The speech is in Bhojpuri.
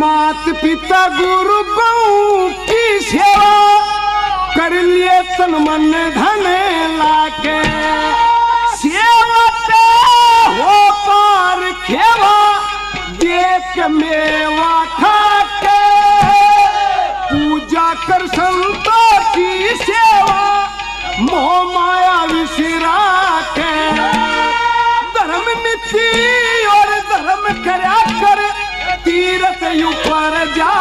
मात पिता गुरु गौ की सेवा कर लिए तन मन धन लाके सेवा ते हो पार खेवा देख मेवा खाके पूजा कर संतों की सेवा मोह माया विसरा के धर्म मिट्टी और धर्म करया कर तीरथ ऊपर जा